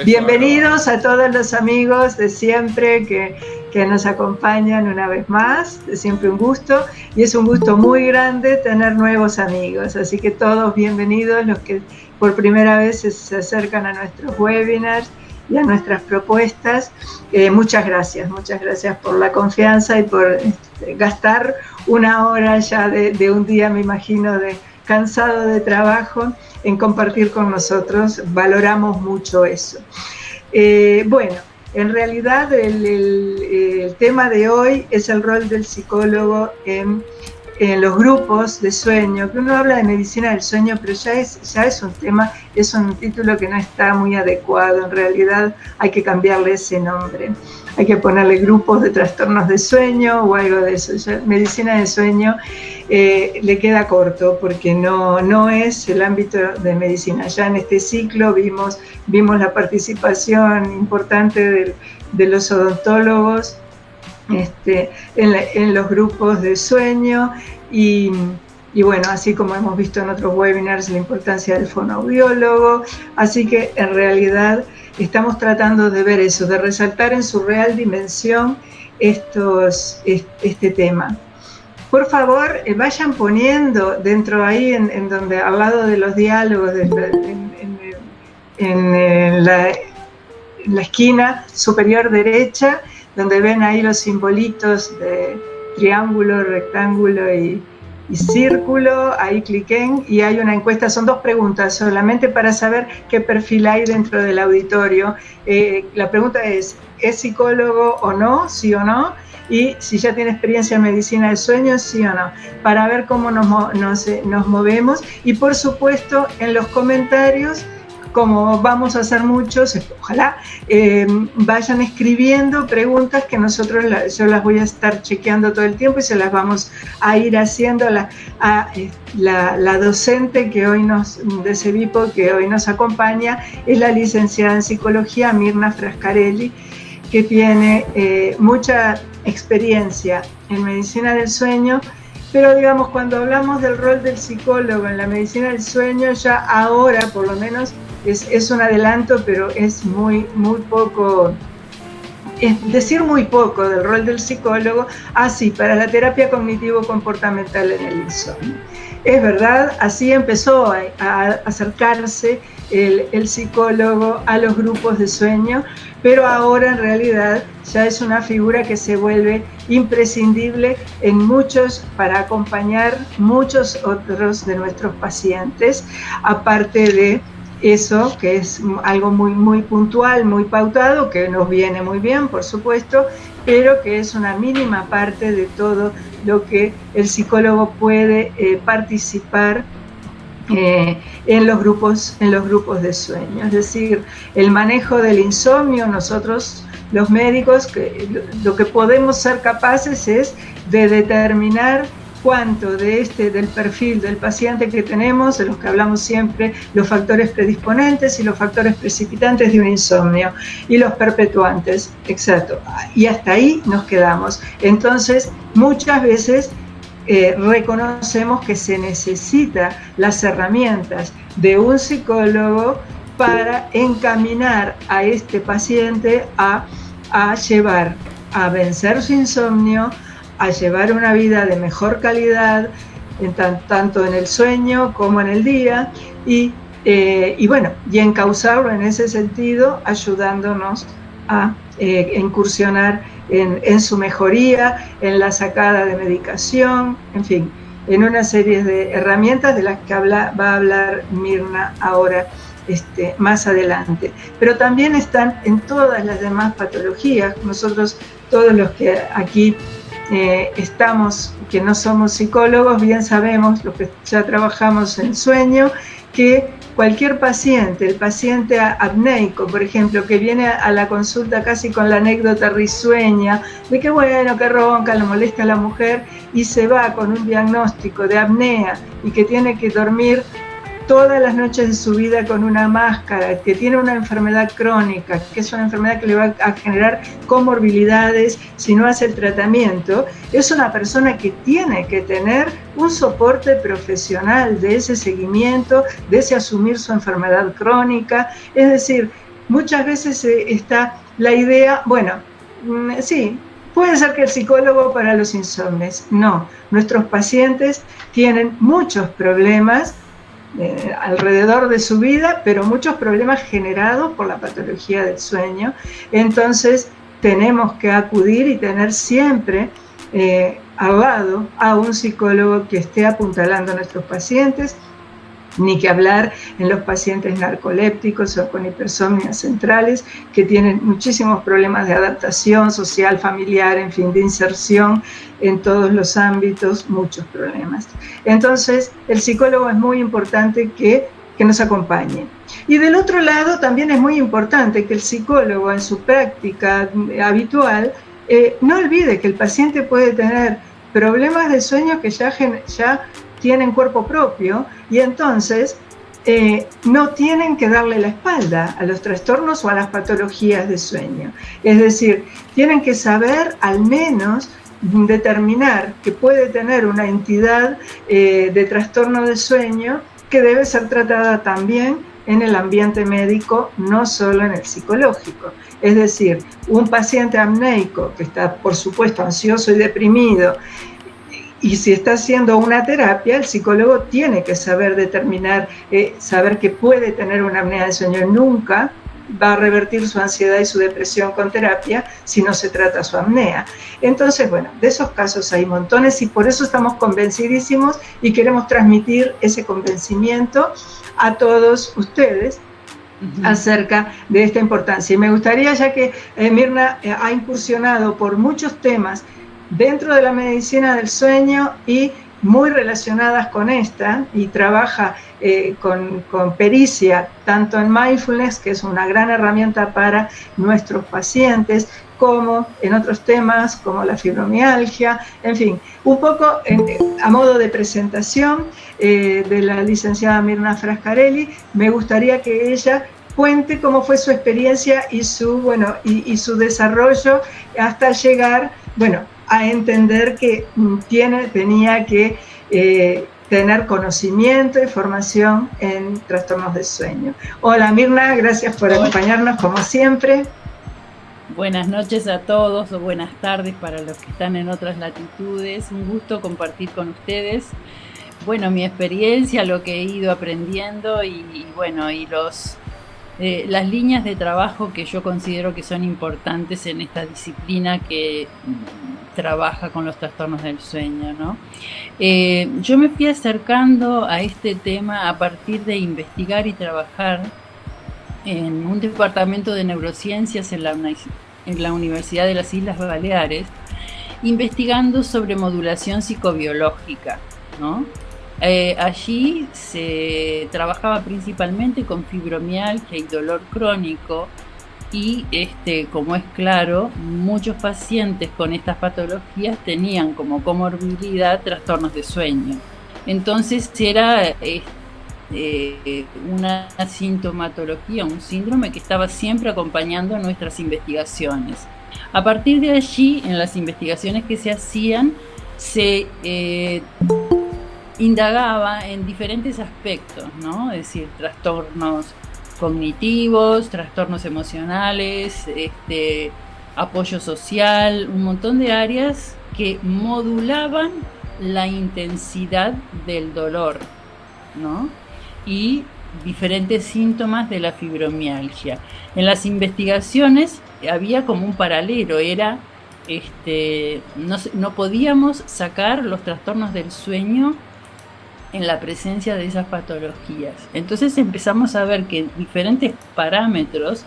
Bienvenidos a todos los amigos de siempre que nos acompañan una vez más, es siempre un gusto y es un gusto muy grande tener nuevos amigos, así que todos bienvenidos los que por primera vez se acercan a nuestros webinars y a nuestras propuestas. Muchas gracias por la confianza y por gastar una hora ya de un día, me imagino, cansado de trabajo, en compartir con nosotros. Valoramos mucho eso. Bueno, en realidad el tema de hoy es el rol del psicólogo en los grupos de sueño, que uno habla de medicina del sueño, pero ya es un tema, es un título que no está muy adecuado. En realidad hay que cambiarle ese nombre, hay que ponerle grupos de trastornos de sueño o algo de eso. Ya, medicina del sueño le queda corto porque no es el ámbito de medicina. Ya en este ciclo vimos la participación importante de los odontólogos en los grupos de sueño y bueno, así como hemos visto en otros webinars, la importancia del fonoaudiólogo. Así que en realidad estamos tratando de ver eso, de resaltar en su real dimensión este tema. Por favor, vayan poniendo dentro ahí, en donde al lado de los diálogos, en la esquina superior derecha, donde ven ahí los simbolitos de triángulo, rectángulo y círculo, ahí cliquen y hay una encuesta, son 2 preguntas solamente para saber qué perfil hay dentro del auditorio. La pregunta es psicólogo o no? ¿Sí o no? Y si ya tiene experiencia en medicina del sueño, sí o no, para ver cómo nos movemos. Y por supuesto en los comentarios, como vamos a hacer muchos, ojalá vayan escribiendo preguntas que yo las voy a estar chequeando todo el tiempo y se las vamos a ir haciendo a la docente que hoy de CEVIPO, que hoy nos acompaña, es la licenciada en psicología Mirna Frascarelli, que tiene mucha experiencia en medicina del sueño. Pero digamos, cuando hablamos del rol del psicólogo en la medicina del sueño, ya ahora por lo menos es un adelanto, pero es muy poco, es decir muy poco del rol del psicólogo, así para la terapia cognitivo-comportamental en el insomnio. Es verdad, así empezó a acercarse el psicólogo a los grupos de sueño, pero ahora en realidad ya es una figura que se vuelve imprescindible para acompañar muchos otros de nuestros pacientes, aparte de eso, que es algo muy puntual, muy pautado, que nos viene muy bien, por supuesto, pero que es una mínima parte de todo lo que el psicólogo puede participar en los grupos de sueño. Es decir, el manejo del insomnio, nosotros los médicos, lo que podemos ser capaces es de determinar cuánto del perfil del paciente que tenemos, de los que hablamos siempre, los factores predisponentes y los factores precipitantes de un insomnio, y los perpetuantes, exacto, y hasta ahí nos quedamos. Entonces, muchas veces reconocemos que se necesitan las herramientas de un psicólogo para encaminar a este paciente a vencer su insomnio, a llevar una vida de mejor calidad, tanto en el sueño como en el día, y encauzarlo en ese sentido, ayudándonos a incursionar en su mejoría, en la sacada de medicación, en fin, en una serie de herramientas de las que va a hablar Mirna ahora más adelante. Pero también están en todas las demás patologías. Nosotros, todos los que aquí estamos, que no somos psicólogos, bien sabemos, los que ya trabajamos en sueño, que cualquier paciente, el paciente apneico, por ejemplo, que viene a la consulta casi con la anécdota risueña de que bueno, que ronca, le molesta a la mujer, y se va con un diagnóstico de apnea y que tiene que dormir todas las noches de su vida con una máscara, que tiene una enfermedad crónica, que es una enfermedad que le va a generar comorbilidades si no hace el tratamiento, es una persona que tiene que tener un soporte profesional de ese seguimiento, de ese asumir su enfermedad crónica. Es decir, muchas veces está la idea, bueno, sí, puede ser que el psicólogo para los insomnes. No, nuestros pacientes tienen muchos problemas alrededor de su vida, pero muchos problemas generados por la patología del sueño. Entonces tenemos que acudir y tener siempre al lado a un psicólogo que esté apuntalando a nuestros pacientes, ni que hablar en los pacientes narcolépticos o con hipersomnias centrales, que tienen muchísimos problemas de adaptación social, familiar, en fin, de inserción en todos los ámbitos, muchos problemas. Entonces, el psicólogo es muy importante que nos acompañe. Y del otro lado, también es muy importante que el psicólogo en su práctica habitual no olvide que el paciente puede tener problemas de sueño que ya tienen cuerpo propio, y entonces no tienen que darle la espalda a los trastornos o a las patologías de sueño. Es decir, tienen que saber al menos determinar que puede tener una entidad de trastorno de sueño que debe ser tratada también en el ambiente médico, no solo en el psicológico. Es decir, un paciente apneico que está, por supuesto, ansioso y deprimido, y si está haciendo una terapia, el psicólogo tiene que saber determinar, saber que puede tener una apnea de sueño. Nunca va a revertir su ansiedad y su depresión con terapia si no se trata su apnea. Entonces, bueno, de esos casos hay montones, y por eso estamos convencidísimos y queremos transmitir ese convencimiento a todos ustedes acerca de esta importancia. Y me gustaría, ya que Mirna ha incursionado por muchos temas dentro de la medicina del sueño y muy relacionadas con esta, y trabaja con pericia tanto en mindfulness, que es una gran herramienta para nuestros pacientes, como en otros temas como la fibromialgia, en fin, un poco a modo de presentación de la licenciada Mirna Frascarelli. Me gustaría que ella cuente cómo fue su experiencia y su desarrollo hasta llegar, a entender que tenía que tener conocimiento y formación en trastornos de sueño. Hola Mirna, gracias por acompañarnos como siempre. Buenas noches a todos, o buenas tardes para los que están en otras latitudes. Un gusto compartir con ustedes, mi experiencia, lo que he ido aprendiendo y las líneas de trabajo que yo considero que son importantes en esta disciplina que trabaja con los trastornos del sueño, ¿no? Yo me fui acercando a este tema a partir de investigar y trabajar en un departamento de neurociencias en la Universidad de las Islas Baleares, investigando sobre modulación psicobiológica, ¿no? Allí se trabajaba principalmente con fibromialgia y dolor crónico, y como es claro, muchos pacientes con estas patologías tenían como comorbilidad trastornos de sueño. Entonces era una sintomatología, un síndrome que estaba siempre acompañando nuestras investigaciones. A partir de allí, en las investigaciones que se hacían, se indagaba en diferentes aspectos, ¿no? Es decir, trastornos cognitivos, trastornos emocionales, apoyo social, un montón de áreas que modulaban la intensidad del dolor, ¿no? Y diferentes síntomas de la fibromialgia. En las investigaciones había como un paralelo, era no podíamos sacar los trastornos del sueño en la presencia de esas patologías. Entonces empezamos a ver que diferentes parámetros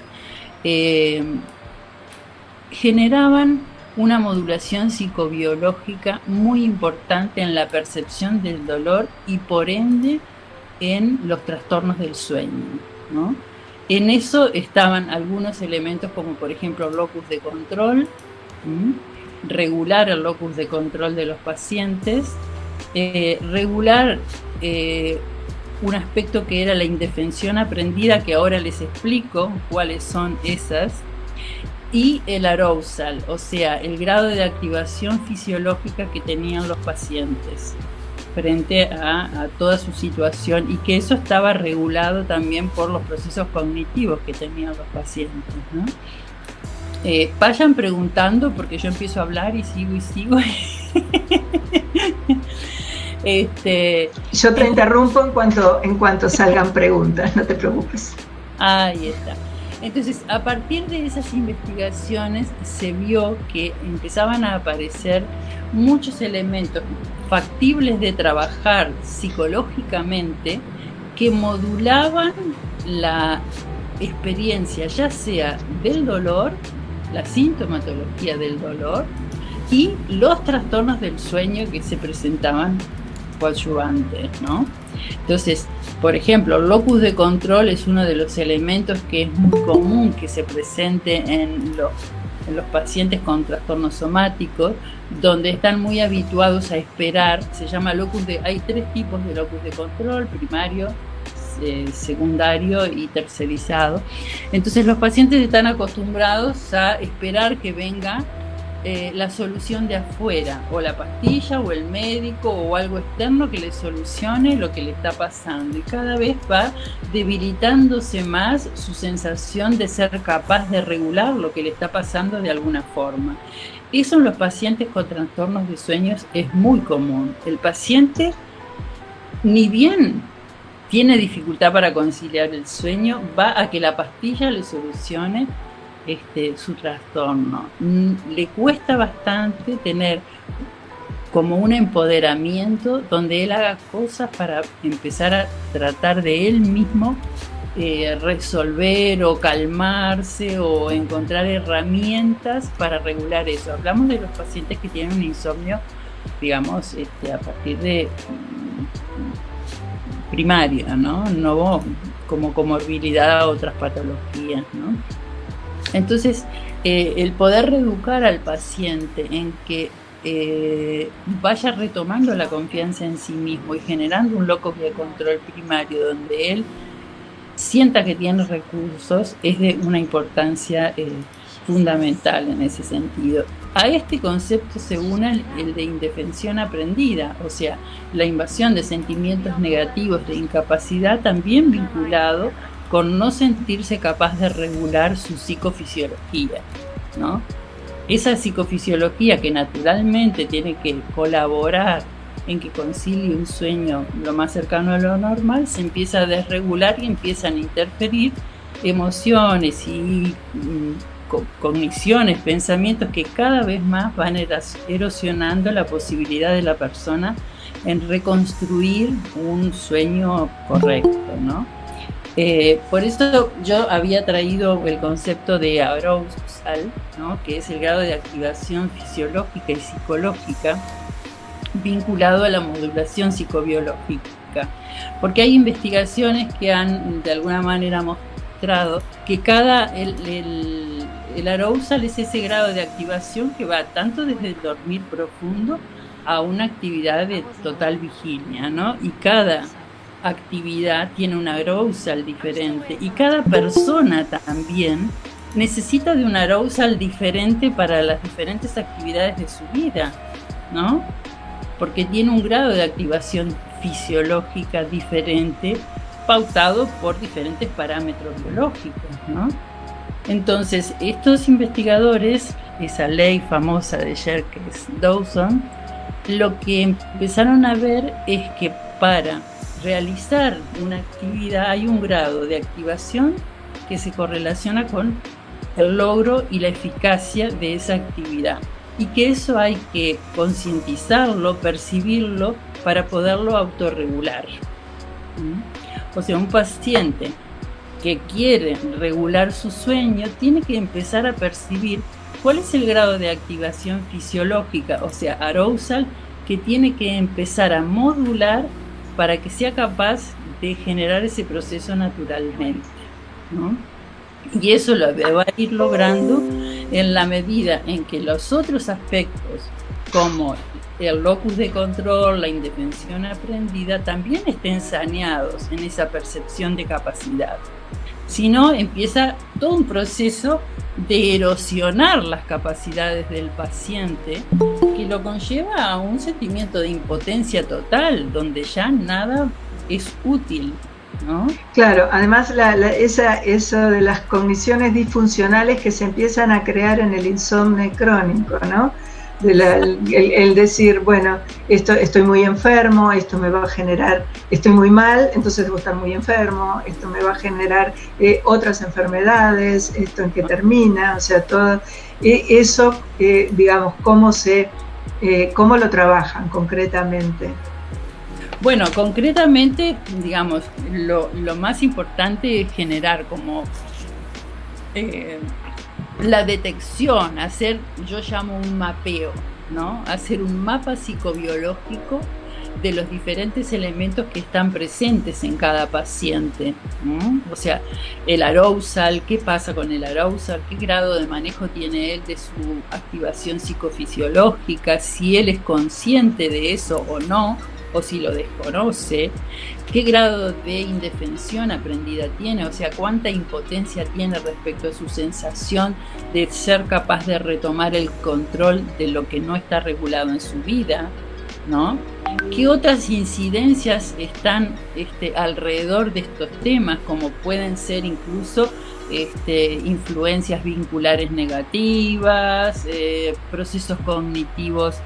generaban una modulación psicobiológica muy importante en la percepción del dolor y por ende en los trastornos del sueño, ¿no? En eso estaban algunos elementos como por ejemplo locus de control, regular el locus de control de los pacientes, regular un aspecto que era la indefensión aprendida, que ahora les explico cuáles son esas, y el arousal, o sea, el grado de activación fisiológica que tenían los pacientes. frente a toda su situación, y que eso estaba regulado también por los procesos cognitivos que tenían los pacientes, ¿no? Vayan preguntando, porque yo empiezo a hablar y sigo. Yo te interrumpo en cuanto salgan preguntas, no te preocupes. Ahí está. Entonces, a partir de esas investigaciones se vio que empezaban a aparecer muchos elementos factibles de trabajar psicológicamente que modulaban la experiencia, ya sea del dolor, la sintomatología del dolor y los trastornos del sueño que se presentaban coadyuvantes, ¿no? Entonces, por ejemplo, el locus de control es uno de los elementos que es muy común que se presente en los pacientes con trastornos somáticos, donde están muy habituados a esperar. Se llama hay 3 tipos de locus de control: primario, secundario y tercerizado. Entonces los pacientes están acostumbrados a esperar que venga la solución de afuera, o la pastilla, o el médico, o algo externo que le solucione lo que le está pasando, y cada vez va debilitándose más su sensación de ser capaz de regular lo que le está pasando de alguna forma. Eso en los pacientes con trastornos de sueños es muy común. El paciente, ni bien tiene dificultad para conciliar el sueño, va a que la pastilla le solucione su trastorno. Le cuesta bastante tener como un empoderamiento donde él haga cosas para empezar a tratar de él mismo resolver o calmarse o encontrar herramientas para regular eso. Hablamos de los pacientes que tienen un insomnio, digamos, a partir de primaria, ¿no? No como comorbilidad a otras patologías, ¿no? Entonces, el poder reeducar al paciente en que vaya retomando la confianza en sí mismo y generando un locus de control primario donde él sienta que tiene recursos, es de una importancia fundamental en ese sentido. A este concepto se une el de indefensión aprendida, o sea, la invasión de sentimientos negativos de incapacidad, también vinculado con no sentirse capaz de regular su psicofisiología, ¿no? Esa psicofisiología que naturalmente tiene que colaborar en que concilie un sueño lo más cercano a lo normal, se empieza a desregular y empiezan a interferir emociones y cogniciones, pensamientos que cada vez más van erosionando la posibilidad de la persona en reconstruir un sueño correcto, ¿no? Por eso yo había traído el concepto de arousal, ¿no? Que es el grado de activación fisiológica y psicológica vinculado a la modulación psicobiológica, porque hay investigaciones que han de alguna manera mostrado que el arousal es ese grado de activación que va tanto desde el dormir profundo a una actividad de total vigilia, ¿no? Y cada actividad tiene un arousal diferente, y cada persona también necesita de un arousal diferente para las diferentes actividades de su vida, ¿no? Porque tiene un grado de activación fisiológica diferente, pautado por diferentes parámetros biológicos, ¿no? Entonces, estos investigadores, esa ley famosa de Yerkes-Dawson, lo que empezaron a ver es que para realizar una actividad hay un grado de activación que se correlaciona con el logro y la eficacia de esa actividad, y que eso hay que concientizarlo, percibirlo para poderlo autorregular. O sea, un paciente que quiere regular su sueño tiene que empezar a percibir cuál es el grado de activación fisiológica, o sea, arousal, que tiene que empezar a modular para que sea capaz de generar ese proceso naturalmente, ¿no? Y eso lo va a ir logrando en la medida en que los otros aspectos, como el locus de control, la indefensión aprendida, también estén saneados en esa percepción de capacidad. Si no, empieza todo un proceso de erosionar las capacidades del paciente que lo conlleva a un sentimiento de impotencia total, donde ya nada es útil, ¿no? Claro, además eso de las cogniciones disfuncionales que se empiezan a crear en el insomnio crónico, ¿no? El decir, bueno, estoy muy enfermo, esto me va a generar, estoy muy mal, entonces debo estar muy enfermo, esto me va a generar otras enfermedades, esto en qué termina, o sea, todo eso, digamos, cómo lo trabajan concretamente. Bueno, concretamente, digamos, lo más importante es generar como la detección, hacer, yo llamo un mapeo, ¿no? Hacer un mapa psicobiológico de los diferentes elementos que están presentes en cada paciente, ¿no? O sea, el arousal, qué pasa con el arousal, qué grado de manejo tiene él de su activación psicofisiológica, si él es consciente de eso o no, o si lo desconoce, qué grado de indefensión aprendida tiene, o sea, cuánta impotencia tiene respecto a su sensación de ser capaz de retomar el control de lo que no está regulado en su vida, ¿no? ¿Qué otras incidencias están alrededor de estos temas, como pueden ser incluso influencias vinculares negativas, procesos cognitivos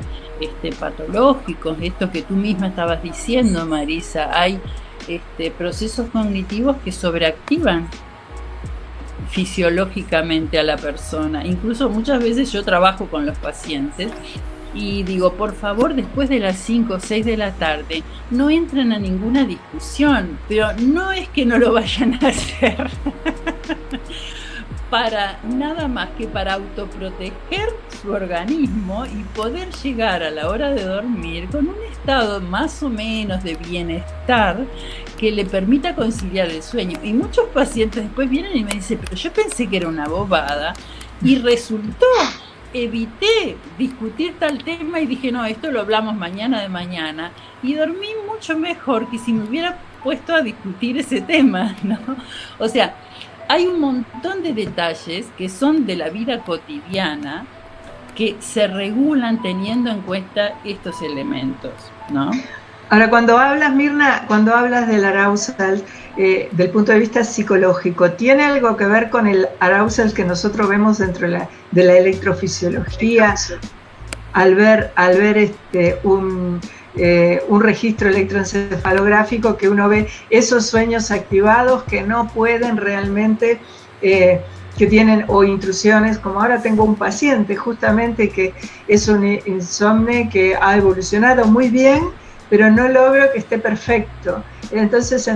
patológicos, esto que tú misma estabas diciendo, Marisa, hay procesos cognitivos que sobreactivan fisiológicamente a la persona. Incluso muchas veces yo trabajo con los pacientes y digo, por favor, después de las 5 o 6 de la tarde, no entren a ninguna discusión, pero no es que no lo vayan a hacer. Para nada más que para autoproteger su organismo y poder llegar a la hora de dormir con un estado más o menos de bienestar que le permita conciliar el sueño. Y muchos pacientes después vienen y me dicen, pero yo pensé que era una bobada y resultó, evité discutir tal tema y dije, no, esto lo hablamos mañana de mañana, y dormí mucho mejor que si me hubiera puesto a discutir ese tema, ¿no? O sea, hay un montón de detalles que son de la vida cotidiana que se regulan teniendo en cuenta estos elementos, ¿no? Ahora, cuando hablas, Mirna, cuando hablas del arousal del punto de vista psicológico, ¿tiene algo que ver con el arousal que nosotros vemos dentro de la electrofisiología? Al ver un registro electroencefalográfico, que uno ve esos sueños activados que no pueden realmente, que tienen o intrusiones, como ahora tengo un paciente justamente que es un insomnio que ha evolucionado muy bien, pero no logro que esté perfecto. Entonces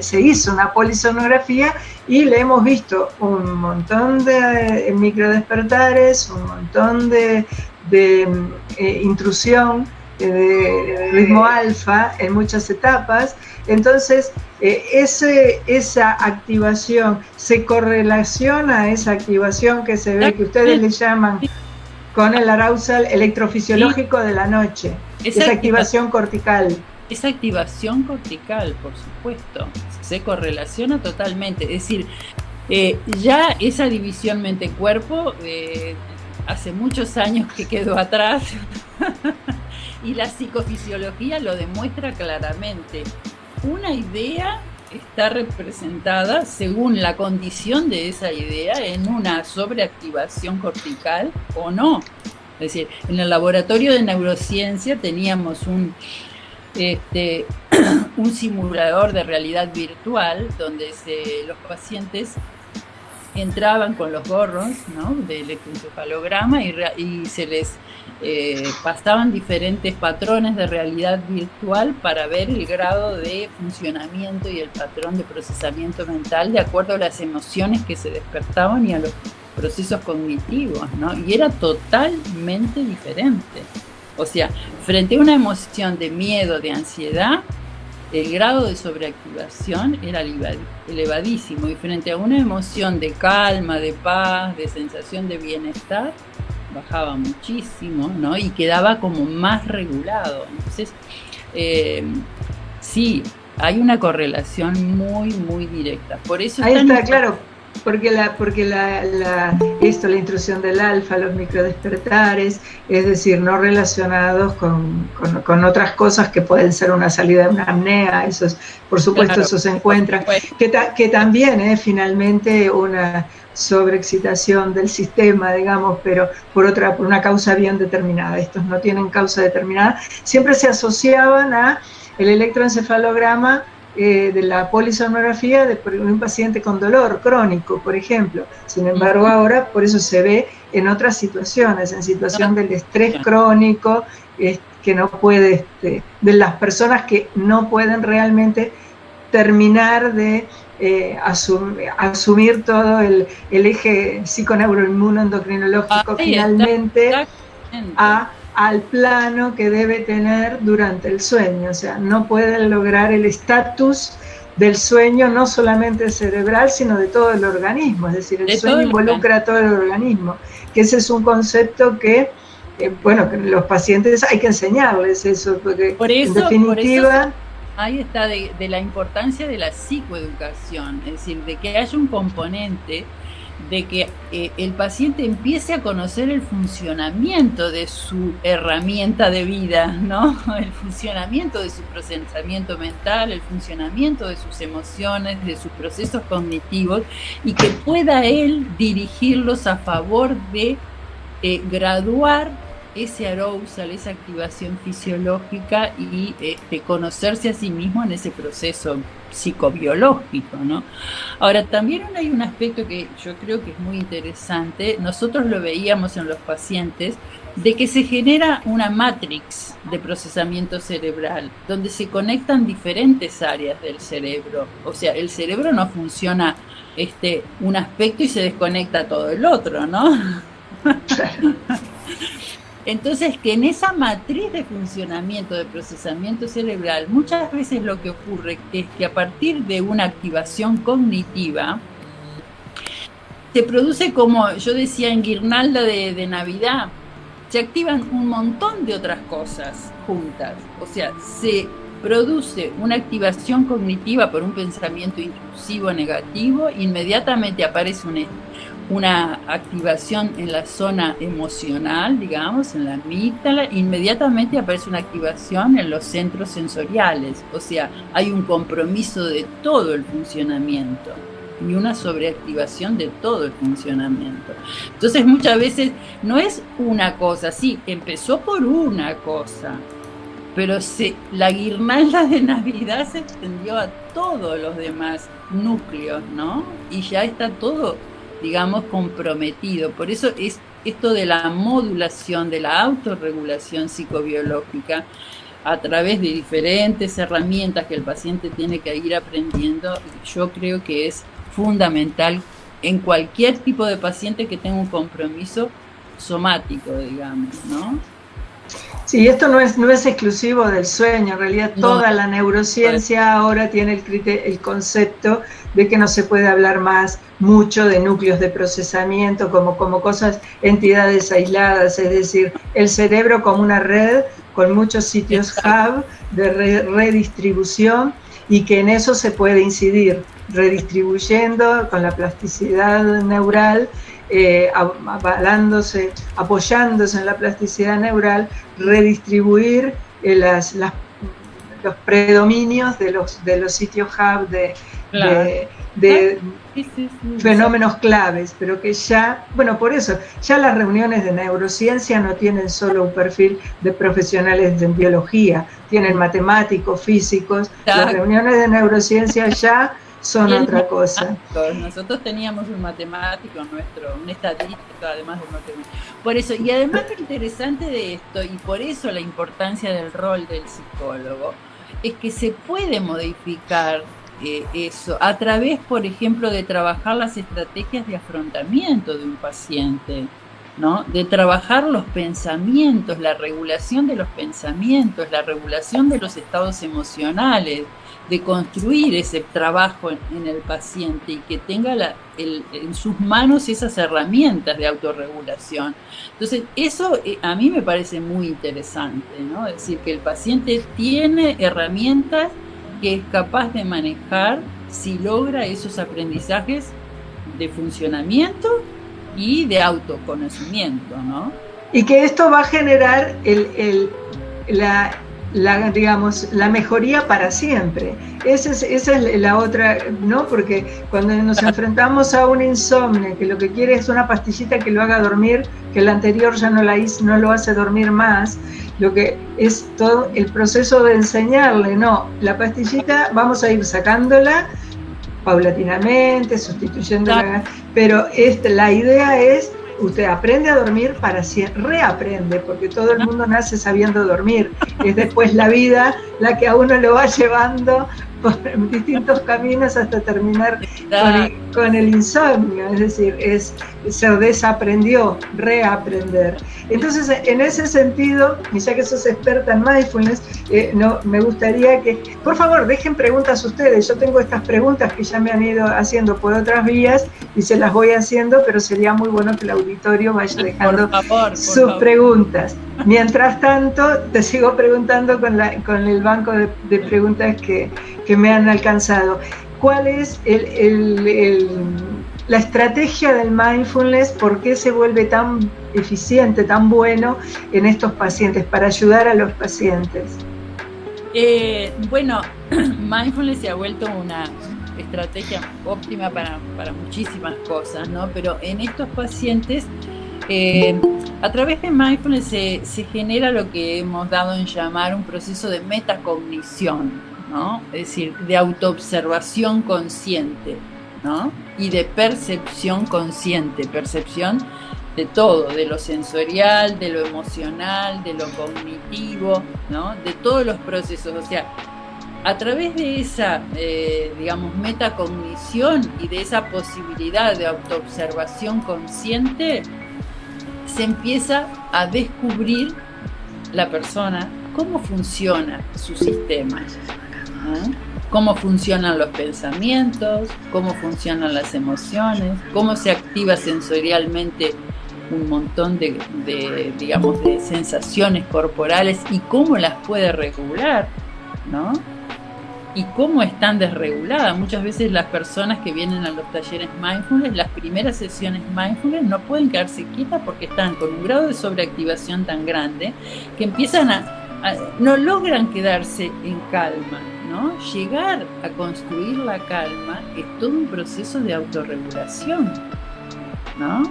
se hizo una polisomnografía y le hemos visto un montón de microdespertares, un montón de intrusión de ritmo alfa en muchas etapas. Entonces esa activación se correlaciona a esa activación que se ve, que ustedes le llaman, con el arousal electrofisiológico de la noche, esa activación cortical. Esa activación cortical, por supuesto, se correlaciona totalmente. Es decir, ya esa división mente-cuerpo hace muchos años que quedó atrás y la psicofisiología lo demuestra claramente. Una idea está representada según la condición de esa idea en una sobreactivación cortical o no. Es decir, en el laboratorio de neurociencia teníamos un simulador de realidad virtual donde los pacientes entraban con los gorros, ¿no?, de electroencefalograma y se les pasaban diferentes patrones de realidad virtual para ver el grado de funcionamiento y el patrón de procesamiento mental de acuerdo a las emociones que se despertaban y a los procesos cognitivos, ¿no? Y era totalmente diferente. O sea, frente a una emoción de miedo, de ansiedad, el grado de sobreactivación era elevadísimo, y frente a una emoción de calma, de paz, de sensación de bienestar, bajaba muchísimo, ¿no? Y quedaba como más regulado. Entonces, sí, hay una correlación muy, muy directa. Por eso ahí está, claro. la intrusión del alfa, los microdespertares, es decir, no relacionados con otras cosas que pueden ser una salida de una apnea, esos, por supuesto, claro, eso se encuentra, que también es finalmente una sobreexcitación del sistema, digamos, pero por una causa bien determinada. Estos no tienen causa determinada. Siempre se asociaban a el electroencefalograma de la polisomnografía de un paciente con dolor crónico, por ejemplo. Sin embargo, ahora por eso se ve en otras situaciones, en situación del estrés crónico, que no puede, de las personas que no pueden realmente terminar de asumir todo el eje psiconeuroinmunoendocrinológico finalmente al plano que debe tener durante el sueño. O sea, no pueden lograr el estatus del sueño, no solamente cerebral, sino de todo el organismo. Es decir, el sueño involucra a todo el organismo, que ese es un concepto que, bueno, que los pacientes hay que enseñarles eso, porque en definitiva... Ahí está de la importancia de la psicoeducación, es decir, de que haya un componente de que el paciente empiece a conocer el funcionamiento de su herramienta de vida, ¿no? El funcionamiento de su procesamiento mental, el funcionamiento de sus emociones, de sus procesos cognitivos, y que pueda él dirigirlos a favor de graduar ese arousal, esa activación fisiológica y conocerse a sí mismo en ese proceso psicobiológico, ¿no? Ahora, también hay un aspecto que yo creo que es muy interesante. Nosotros lo veíamos en los pacientes, de que se genera una matrix de procesamiento cerebral, donde se conectan diferentes áreas del cerebro. O sea, el cerebro no funciona un aspecto y se desconecta todo el otro, ¿no? Entonces, que en esa matriz de funcionamiento, de procesamiento cerebral, muchas veces lo que ocurre es que a partir de una activación cognitiva, se produce, como yo decía en Guirnalda de Navidad, se activan un montón de otras cosas juntas. O sea, se produce una activación cognitiva por un pensamiento intrusivo negativo, inmediatamente aparece una activación en la zona emocional, digamos, en la amígdala, inmediatamente aparece una activación en los centros sensoriales. O sea, hay un compromiso de todo el funcionamiento y una sobreactivación de todo el funcionamiento. Entonces, muchas veces no es una cosa, sí, empezó por una cosa, pero la guirnalda de Navidad se extendió a todos los demás núcleos, ¿no? Y ya está todo, digamos, comprometido. Por eso es esto de la modulación, de la autorregulación psicobiológica a través de diferentes herramientas que el paciente tiene que ir aprendiendo. Yo creo que es fundamental en cualquier tipo de paciente que tenga un compromiso somático, digamos, ¿no? Sí, esto no es exclusivo del sueño. En realidad toda la neurociencia ahora tiene el concepto de que no se puede hablar mucho de núcleos de procesamiento como cosas, entidades aisladas, es decir, el cerebro como una red con muchos sitios hub de redistribución, y que en eso se puede incidir, redistribuyendo con la plasticidad neural, apoyándose en la plasticidad neural, redistribuir los predominios de los sitios hub de fenómenos claves, pero que ya, bueno, por eso, ya las reuniones de neurociencia no tienen solo un perfil de profesionales en biología, tienen matemáticos, físicos. Las reuniones de neurociencia ya son otra cosa. Nosotros teníamos un matemático un estadístico, además de matemático. Por eso, y además lo interesante de esto, y por eso la importancia del rol del psicólogo, es que se puede modificar eso a través, por ejemplo, de trabajar las estrategias de afrontamiento de un paciente, ¿no? De trabajar los pensamientos, la regulación de los pensamientos, la regulación de los estados emocionales, de construir ese trabajo en el paciente y que tenga en sus manos esas herramientas de autorregulación. Entonces, eso a mí me parece muy interesante, ¿no? Es decir, que el paciente tiene herramientas que es capaz de manejar si logra esos aprendizajes de funcionamiento y de autoconocimiento, ¿no? Y que esto va a generar digamos, la mejoría para siempre. Esa es la otra, ¿no? Porque cuando nos enfrentamos a un insomnio que lo que quiere es una pastillita que lo haga dormir, que la anterior ya no lo hace dormir más, lo que es todo el proceso de enseñarle, no, la pastillita vamos a ir sacándola paulatinamente, sustituyéndola, pero la idea es, usted aprende a dormir para siempre, reaprende, porque todo el mundo nace sabiendo dormir, es después la vida la que a uno lo va llevando por distintos caminos hasta terminar con el insomnio, es decir, se desaprendió, reaprender. Entonces, en ese sentido, y ya que sos experta en mindfulness, me gustaría que, por favor, dejen preguntas ustedes. Yo tengo estas preguntas que ya me han ido haciendo por otras vías y se las voy haciendo, pero sería muy bueno que el auditorio vaya dejando sus preguntas. Mientras tanto, te sigo preguntando con el banco de preguntas que me han alcanzado. ¿Cuál es la estrategia del mindfulness? ¿Por qué se vuelve tan eficiente, tan bueno en estos pacientes, para ayudar a los pacientes? Bueno, mindfulness se ha vuelto una estrategia óptima para muchísimas cosas, ¿no? Pero en estos pacientes, a través de mindfulness se genera lo que hemos dado en llamar un proceso de metacognición, ¿no? Es decir, de autoobservación consciente, ¿no? Y de percepción consciente, percepción de todo, de lo sensorial, de lo emocional, de lo cognitivo, ¿no? De todos los procesos. O sea, a través de esa, digamos, metacognición y de esa posibilidad de autoobservación consciente, se empieza a descubrir la persona cómo funciona su sistema, ¿no? Cómo funcionan los pensamientos, cómo funcionan las emociones, cómo se activa sensorialmente un montón de digamos, de sensaciones corporales y cómo las puede regular, ¿no? Y cómo están desreguladas. Muchas veces las personas que vienen a los talleres mindfulness, las primeras sesiones mindfulness, no pueden quedarse quietas porque están con un grado de sobreactivación tan grande que empiezan no logran quedarse en calma, ¿no? Llegar a construir la calma es todo un proceso de autorregulación, ¿no?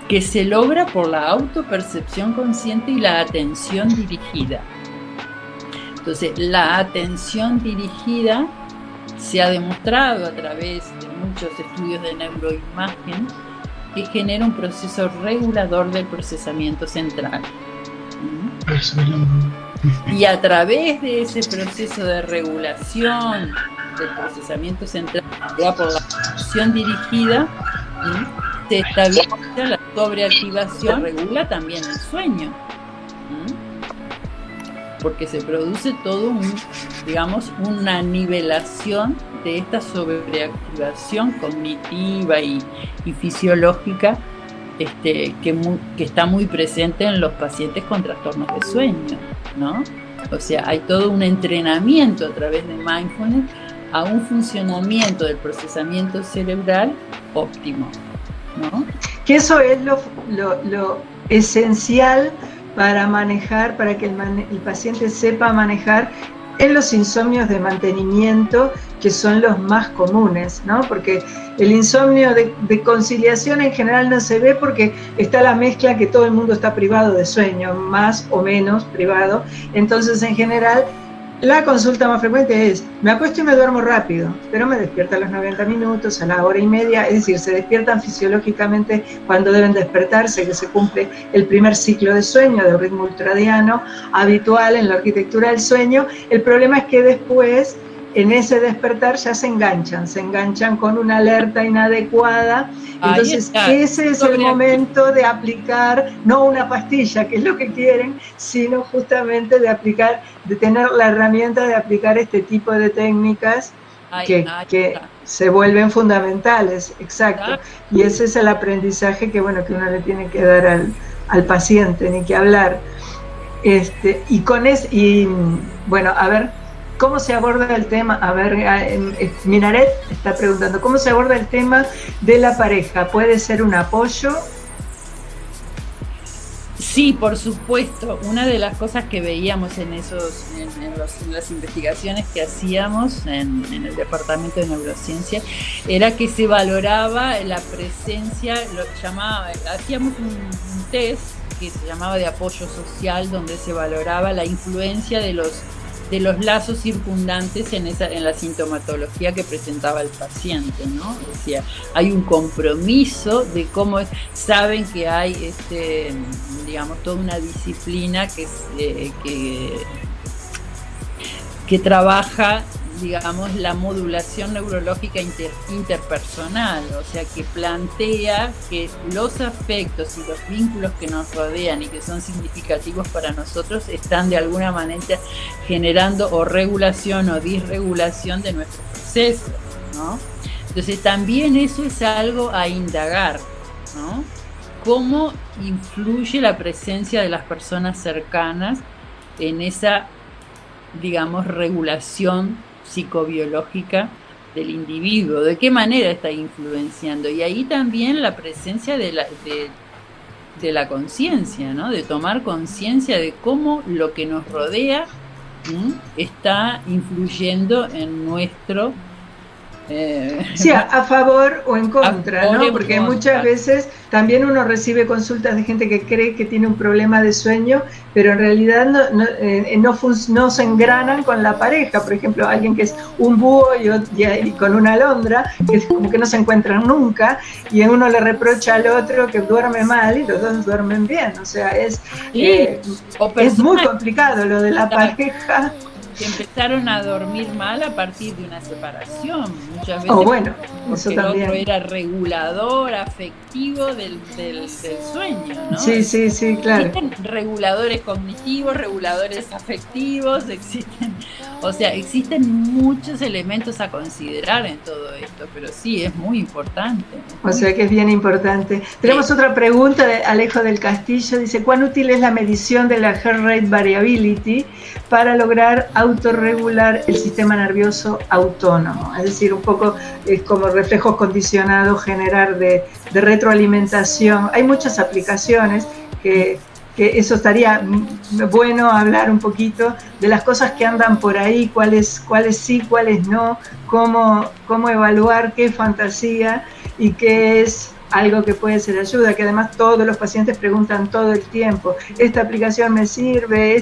Que se logra por la autopercepción consciente y la atención dirigida. Entonces, la atención dirigida se ha demostrado a través de muchos estudios de neuroimagen que genera un proceso regulador del procesamiento central. Y a través de ese proceso de regulación del procesamiento central, ya por la atención dirigida, se estabiliza la sobreactivación, regula también el sueño. Porque se produce todo digamos, una nivelación de esta sobreactivación cognitiva y fisiológica que está muy presente en los pacientes con trastornos de sueño, ¿no? O sea, hay todo un entrenamiento a través de mindfulness a un funcionamiento del procesamiento cerebral óptimo, ¿no? Que eso es lo esencial para manejar, para que el paciente sepa manejar en los insomnios de mantenimiento, que son los más comunes, ¿no? Porque el insomnio de conciliación en general no se ve porque está la mezcla que todo el mundo está privado de sueño, más o menos privado. Entonces, en general, la consulta más frecuente es: me acuesto y me duermo rápido, pero me despierto a los 90 minutos, a la hora y media, es decir, se despiertan fisiológicamente cuando deben despertarse, que se cumple el primer ciclo de sueño del ritmo ultradiano habitual en la arquitectura del sueño. El problema es que después, en ese despertar, ya se enganchan con una alerta inadecuada. Entonces, ese es el momento de aplicar, no una pastilla, que es lo que quieren, sino justamente de tener la herramienta de aplicar este tipo de técnicas que se vuelven fundamentales, exacto. Y ese es el aprendizaje que uno le tiene que dar al paciente, ni que hablar. Y bueno, a ver, ¿Cómo se aborda el tema? A ver, Minaret está preguntando, ¿cómo se aborda el tema de la pareja? ¿Puede ser un apoyo? Sí, por supuesto. Una de las cosas que veíamos en las investigaciones que hacíamos en el Departamento de Neurociencia era que se valoraba la presencia, hacíamos un test que se llamaba de apoyo social, donde se valoraba la influencia de los lazos circundantes en la sintomatología que presentaba el paciente, ¿no? Decía, hay un compromiso de cómo saben que hay digamos, toda una disciplina que trabaja, digamos, la modulación neurológica interpersonal, o sea, que plantea que los afectos y los vínculos que nos rodean y que son significativos para nosotros están de alguna manera generando o regulación o disregulación de nuestros procesos, ¿no? Entonces también eso es algo a indagar, ¿no? Cómo influye la presencia de las personas cercanas en esa, digamos, regulación psicobiológica del individuo, de qué manera está influenciando, y ahí también la presencia de la conciencia, ¿no? De tomar conciencia de cómo lo que nos rodea está influyendo en nuestro sí, a favor o en contra, ¿no? Porque muchas veces también uno recibe consultas de gente que cree que tiene un problema de sueño, pero en realidad no se engranan con la pareja. Por ejemplo, alguien que es un búho y con una alondra, que es como que no se encuentran nunca, y uno le reprocha al otro que duerme mal y los dos duermen bien. O sea, es muy complicado lo de la pareja. Que empezaron a dormir mal a partir de una separación, muchas veces. Bueno, eso porque también. El otro era regulador afectivo del sueño, ¿no? Sí, claro. Existen reguladores cognitivos, reguladores afectivos, existen muchos elementos a considerar en todo esto, pero sí, es muy importante. O sea que es bien importante. Tenemos otra pregunta de Alejo del Castillo, dice, ¿cuán útil es la medición de la heart rate variability para lograr autorregular el sistema nervioso autónomo? Es decir, un poco como reflejos condicionados, generar de retroalimentación. Hay muchas aplicaciones que eso estaría bueno hablar un poquito de las cosas que andan por ahí, cuáles sí, cuáles no, cómo evaluar qué es fantasía y qué es algo que puede ser ayuda, que además todos los pacientes preguntan todo el tiempo, esta aplicación me sirve,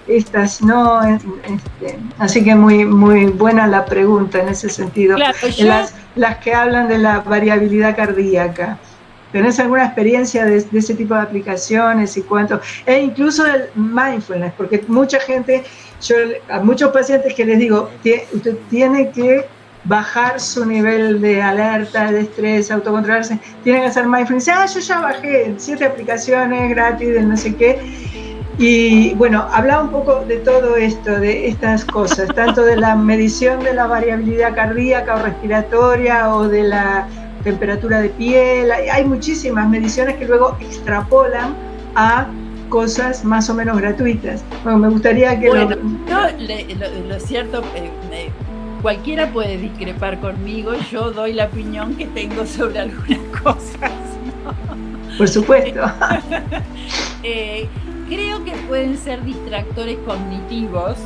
estas no, así que muy, muy buena la pregunta en ese sentido. Claro, las que hablan de la variabilidad cardíaca. ¿Tenés alguna experiencia de ese tipo de aplicaciones y cuánto? E incluso el mindfulness, porque mucha gente, a muchos pacientes que les digo, usted tiene que bajar su nivel de alerta, de estrés, autocontrolarse, tiene que hacer mindfulness. Yo ya bajé 7 aplicaciones gratis de no sé qué. Y bueno, hablaba un poco de todo esto, de estas cosas, tanto de la medición de la variabilidad cardíaca o respiratoria o de la temperatura de piel. Hay muchísimas mediciones que luego extrapolan a cosas más o menos gratuitas. Bueno, me gustaría que lo cierto, cualquiera puede discrepar conmigo, yo doy la opinión que tengo sobre algunas cosas, ¿no? Por supuesto. Creo que pueden ser distractores cognitivos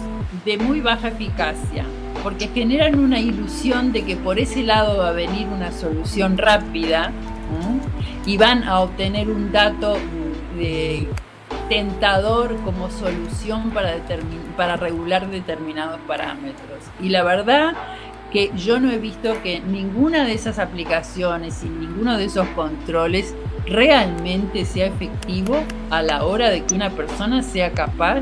de muy baja eficacia, porque generan una ilusión de que por ese lado va a venir una solución rápida, y van a obtener un dato tentador como solución para regular determinados parámetros. Y la verdad que yo no he visto que ninguna de esas aplicaciones y ninguno de esos controles realmente sea efectivo a la hora de que una persona sea capaz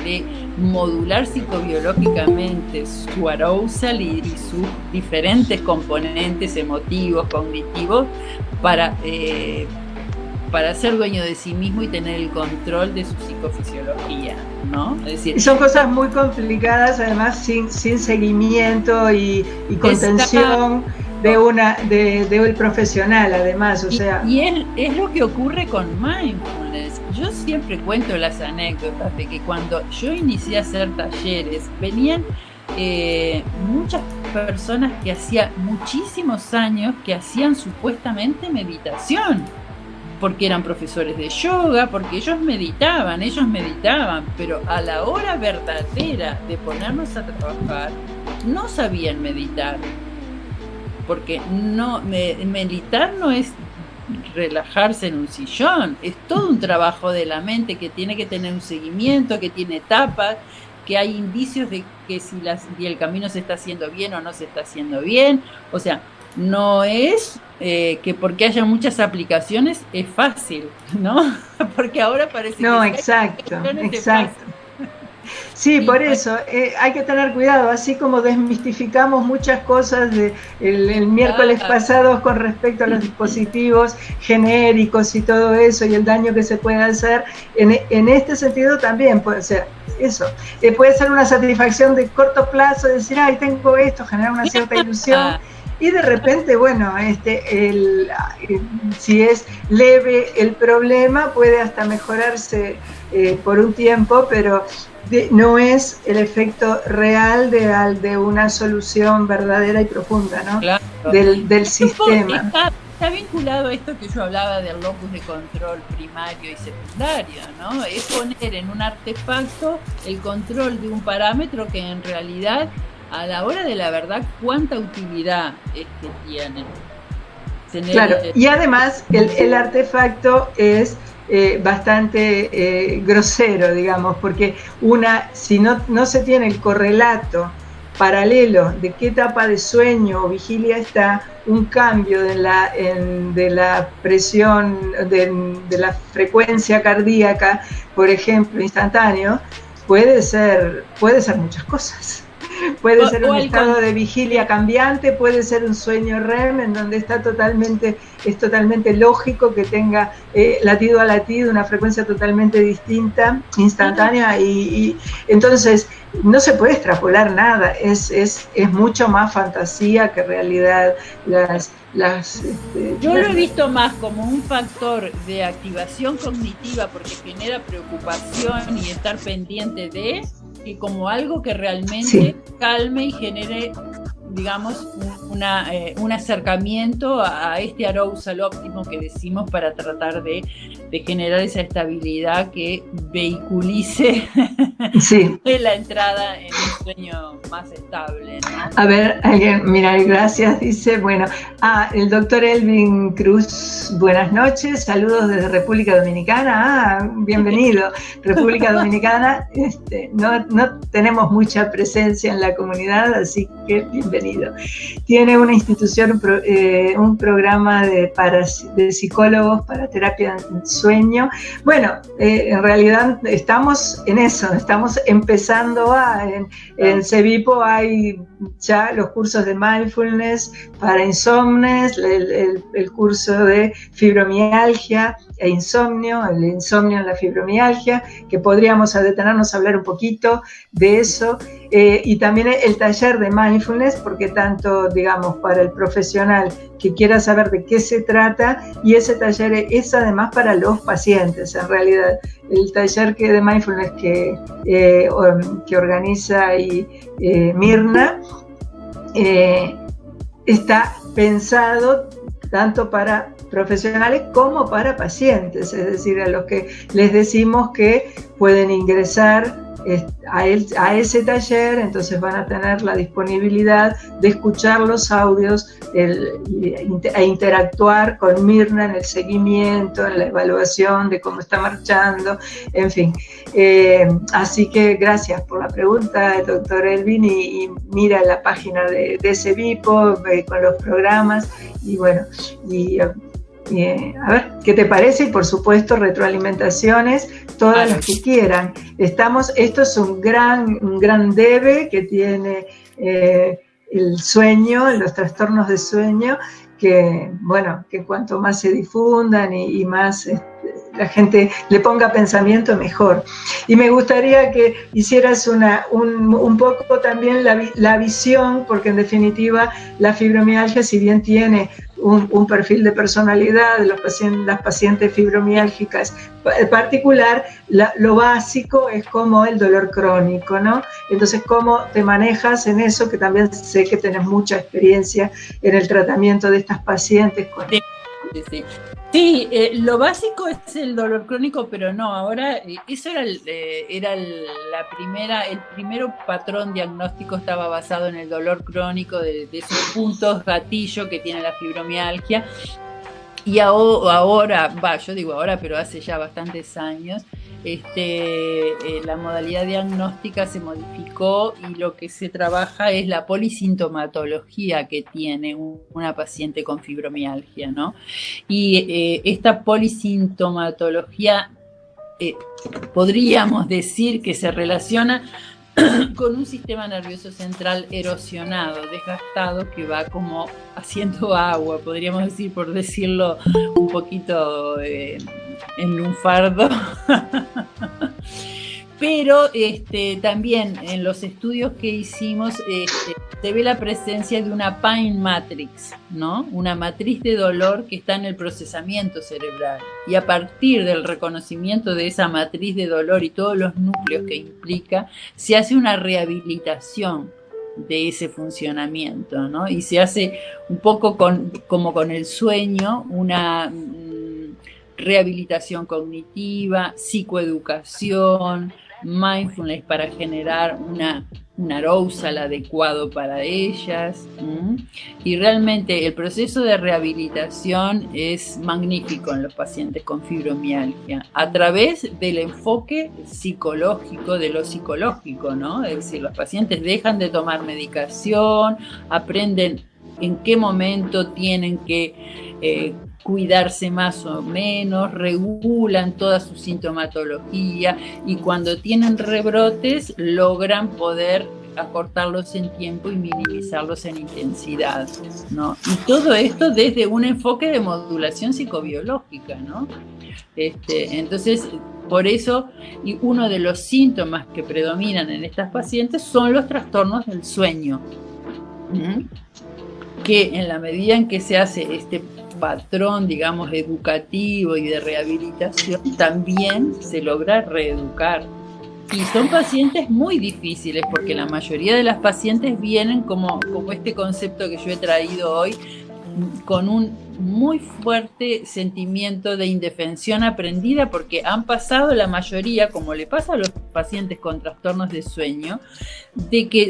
de modular psicobiológicamente su arousal y sus diferentes componentes emotivos, cognitivos, para ser dueño de sí mismo y tener el control de su psicofisiología, ¿no? Es decir, son cosas muy complicadas, además sin seguimiento y contención del profesional, además, o sea. Y es lo que ocurre con mindfulness. Yo siempre cuento las anécdotas de que cuando yo inicié a hacer talleres, venían muchas personas que hacía muchísimos años que hacían supuestamente meditación, porque eran profesores de yoga, porque ellos meditaban, pero a la hora verdadera de ponernos a trabajar, no sabían meditar, porque meditar no es relajarse en un sillón, es todo un trabajo de la mente que tiene que tener un seguimiento, que tiene etapas, que hay indicios de que si el camino se está haciendo bien o no se está haciendo bien. O sea, no es que porque haya muchas aplicaciones es fácil, ¿no? Porque ahora parece no, que exacto. Sí, por eso hay que tener cuidado, así como desmistificamos muchas cosas el miércoles pasado con respecto a los dispositivos genéricos y todo eso y el daño que se puede hacer, en este sentido también puede ser eso. Puede ser una satisfacción de corto plazo, decir, ay, tengo esto, generar una cierta ilusión. Y de repente, bueno, si es leve el problema, puede hasta mejorarse por un tiempo, pero no es el efecto real de una solución verdadera y profunda, ¿no? Claro. Del sistema. Está vinculado a esto que yo hablaba del locus de control primario y secundario, ¿no? Es poner en un artefacto el control de un parámetro que en realidad, a la hora de la verdad, ¿cuánta utilidad es que tiene? Claro, y además el artefacto es bastante grosero, digamos, porque si no se tiene el correlato paralelo de qué etapa de sueño o vigilia está, un cambio de la presión, de la frecuencia cardíaca, por ejemplo, instantáneo, puede ser muchas cosas. Puede ser un estado de vigilia cambiante, puede ser un sueño REM en donde es totalmente lógico que tenga latido a latido una frecuencia totalmente distinta, instantánea, y entonces no se puede extrapolar nada, es mucho más fantasía que realidad. Yo lo he visto más como un factor de activación cognitiva porque genera preocupación y estar pendiente de, y como algo que realmente calme y genere, digamos, un acercamiento a este arousal óptimo que decimos para tratar de generar esa estabilidad que vehiculice la entrada en un sueño más estable, ¿no? A ver, alguien, mira, gracias, dice, bueno, el doctor Elvin Cruz, buenas noches, saludos desde República Dominicana, bienvenido. República Dominicana, no tenemos mucha presencia en la comunidad, así que bienvenido. Tiene una institución, un programa de psicólogos para terapia en sueño. Bueno, en realidad estamos en eso, estamos empezando en CEVIPO hay ya los cursos de mindfulness para insomnes, el curso de fibromialgia e insomnio, el insomnio en la fibromialgia, que podríamos detenernos a hablar un poquito de eso, y también el taller de mindfulness, porque tanto, digamos, para el profesional que quiera saber de qué se trata, y ese taller es además para los pacientes, en realidad. El taller de mindfulness que organiza Mirna está pensado tanto para profesionales como para pacientes, es decir, a los que les decimos que pueden ingresar a ese taller, entonces van a tener la disponibilidad de escuchar los audios e interactuar con Mirna en el seguimiento, en la evaluación de cómo está marchando, en fin. Así que gracias por la pregunta, doctor Elvin, y mira la página de CEVIPO con los programas, y bueno, a ver, ¿qué te parece? Y por supuesto retroalimentaciones, todas las que quieran. Esto es un gran debe que tiene el sueño, los trastornos de sueño, que bueno, que cuanto más se difundan y más la gente le ponga pensamiento, mejor. Y me gustaría que hicieras un poco también la visión, porque en definitiva la fibromialgia, si bien tiene un perfil de personalidad de las pacientes fibromiálgicas en particular, lo básico es como el dolor crónico, ¿no? Entonces, ¿cómo te manejas en eso? Que también sé que tenés mucha experiencia en el tratamiento de estas pacientes. Sí, lo básico es el dolor crónico, pero no, ahora eso era el primer patrón diagnóstico estaba basado en el dolor crónico de esos puntos gatillo que tiene la fibromialgia. Y ahora, yo digo ahora, pero hace ya bastantes años, la modalidad diagnóstica se modificó y lo que se trabaja es la polisintomatología que tiene una paciente con fibromialgia, ¿no? Y esta polisintomatología podríamos decir que se relaciona con un sistema nervioso central erosionado, desgastado, que va como haciendo agua, podríamos decir, por decirlo un poquito en lunfardo. Pero también en los estudios que hicimos se ve la presencia de una pain matrix, ¿no? Una matriz de dolor que está en el procesamiento cerebral. Y a partir del reconocimiento de esa matriz de dolor y todos los núcleos que implica, se hace una rehabilitación de ese funcionamiento, ¿no? Y se hace un poco como con el sueño, una rehabilitación cognitiva, psicoeducación, mindfulness para generar un arousal adecuado para ellas. Y realmente el proceso de rehabilitación es magnífico en los pacientes con fibromialgia a través del enfoque psicológico, de lo psicológico, ¿no? Es decir, los pacientes dejan de tomar medicación, aprenden en qué momento tienen que cuidarse más o menos, regulan toda su sintomatología y cuando tienen rebrotes logran poder acortarlos en tiempo y minimizarlos en intensidad, ¿no? Y todo esto desde un enfoque de modulación psicobiológica, ¿no? Entonces, por eso, y uno de los síntomas que predominan en estas pacientes son los trastornos del sueño, que en la medida en que se hace este patrón, digamos, educativo y de rehabilitación, también se logra reeducar. Y son pacientes muy difíciles, porque la mayoría de las pacientes vienen como este concepto que yo he traído hoy, con un muy fuerte sentimiento de indefensión aprendida, porque han pasado la mayoría, como le pasa a los pacientes con trastornos de sueño, de que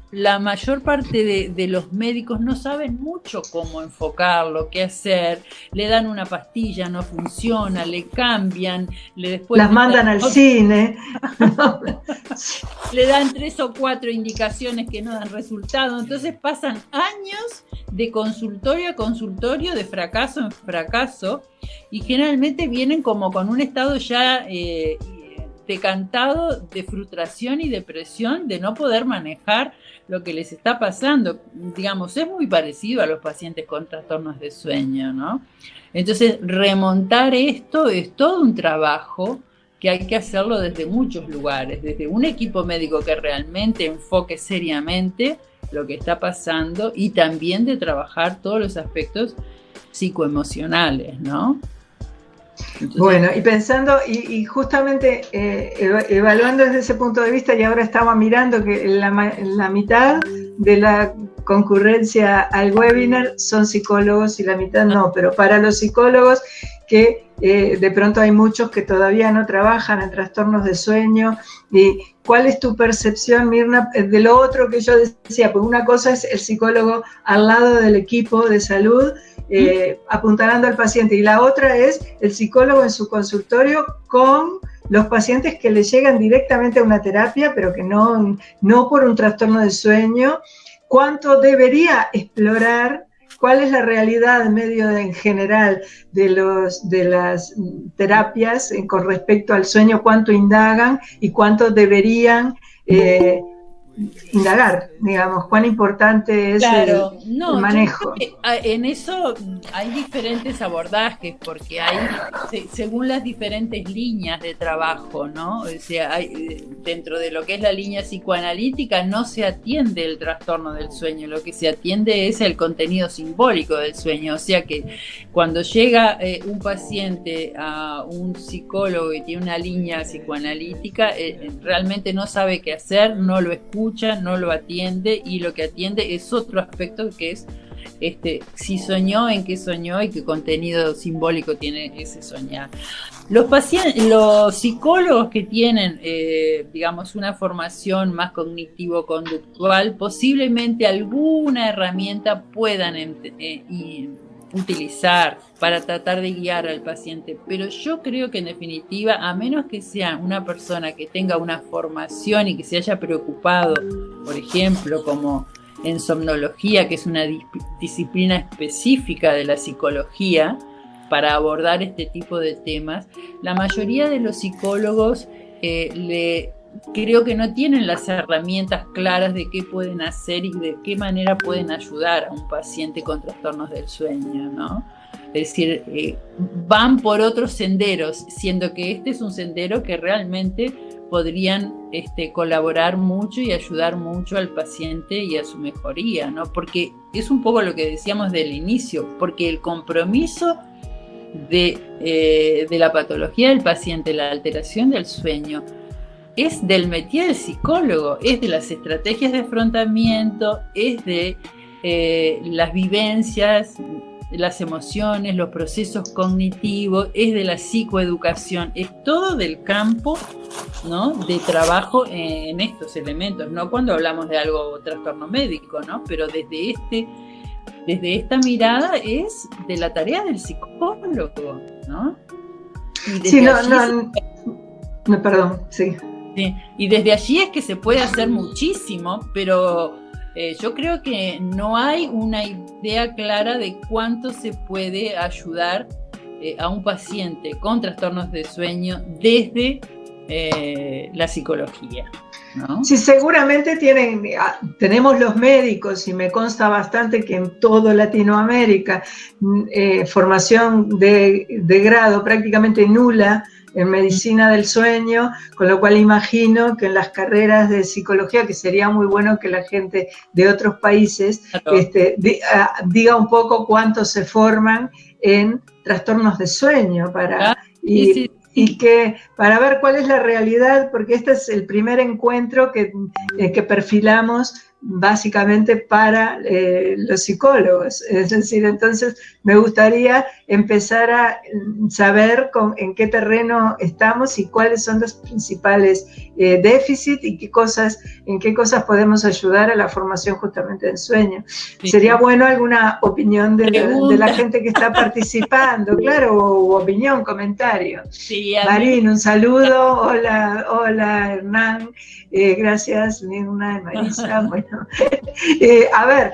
la mayor parte de los médicos no saben mucho cómo enfocarlo, qué hacer, le dan una pastilla, no funciona, le cambian, después las mandan al cine, le dan 3 o 4 indicaciones que no dan resultado, entonces pasan años de consultorio a consultorio, de fracaso en fracaso, y generalmente vienen como con un estado ya decantado de frustración y depresión, de no poder manejar lo que les está pasando. Digamos, es muy parecido a los pacientes con trastornos de sueño, ¿no? Entonces, remontar esto es todo un trabajo que hay que hacerlo desde muchos lugares, desde un equipo médico que realmente enfoque seriamente lo que está pasando y también de trabajar todos los aspectos psicoemocionales, ¿no? Entonces, bueno, y pensando, y justamente evaluando desde ese punto de vista, y ahora estaba mirando que la mitad de la concurrencia al webinar son psicólogos y la mitad no, pero para los psicólogos que de pronto hay muchos que todavía no trabajan en trastornos de sueño. ¿Y cuál es tu percepción, Mirna, de lo otro que yo decía? Pues una cosa es el psicólogo al lado del equipo de salud, apuntalando al paciente, y la otra es el psicólogo en su consultorio con los pacientes que le llegan directamente a una terapia, pero que no por un trastorno de sueño. ¿Cuánto debería explorar? ¿Cuál es la realidad en general de las terapias con respecto al sueño? ¿Cuánto indagan y cuánto deberían indagar, digamos, cuán importante es claro, el no, manejo. yo creo que en eso hay diferentes abordajes, porque hay, según las diferentes líneas de trabajo, ¿no? O sea, dentro de lo que es la línea psicoanalítica no se atiende el trastorno del sueño, lo que se atiende es el contenido simbólico del sueño, o sea que cuando llega un paciente a un psicólogo y tiene una línea psicoanalítica, realmente no sabe qué hacer, no lo escucha, no lo atiende, y lo que atiende es otro aspecto, que es si soñó, en qué soñó y qué contenido simbólico tiene ese soñar. Los psicólogos que tienen, digamos, una formación más cognitivo-conductual, posiblemente alguna herramienta puedan utilizar para tratar de guiar al paciente, pero yo creo que en definitiva, a menos que sea una persona que tenga una formación y que se haya preocupado, por ejemplo, como en somnología, que es una disciplina específica de la psicología para abordar este tipo de temas, la mayoría de los psicólogos creo que no tienen las herramientas claras de qué pueden hacer y de qué manera pueden ayudar a un paciente con trastornos del sueño, ¿no? Es decir, van por otros senderos, siendo que este es un sendero que realmente podrían colaborar mucho y ayudar mucho al paciente y a su mejoría, ¿no? Porque es un poco lo que decíamos del inicio, porque el compromiso de la patología del paciente, la alteración del sueño, es del métier del psicólogo, es de las estrategias de afrontamiento, es de las vivencias, las emociones, los procesos cognitivos, es de la psicoeducación, es todo del campo, ¿no?, de trabajo en estos elementos, no cuando hablamos de algo trastorno médico, ¿no?, pero desde esta mirada es de la tarea del psicólogo, ¿no? Y sí, no, perdón, sí. Sí, y desde allí es que se puede hacer muchísimo, pero yo creo que no hay una idea clara de cuánto se puede ayudar a un paciente con trastornos de sueño desde la psicología, ¿no? Sí, seguramente tenemos los médicos, y me consta bastante que en toda Latinoamérica, formación de grado prácticamente nula en medicina del sueño, con lo cual imagino que en las carreras de psicología, que sería muy bueno que la gente de otros países diga un poco cuánto se forman en trastornos de sueño y que para ver cuál es la realidad, porque este es el primer encuentro que perfilamos básicamente para los psicólogos. Es decir, entonces me gustaría empezar a saber en qué terreno estamos y cuáles son los principales déficits y en qué cosas podemos ayudar a la formación justamente del sueño. Sí. Sería bueno alguna opinión de la gente que está participando, claro, o opinión, comentario. Sí, Marín, un saludo. Hola Hernán. Gracias, Mirna y Marisa. Bueno, a ver,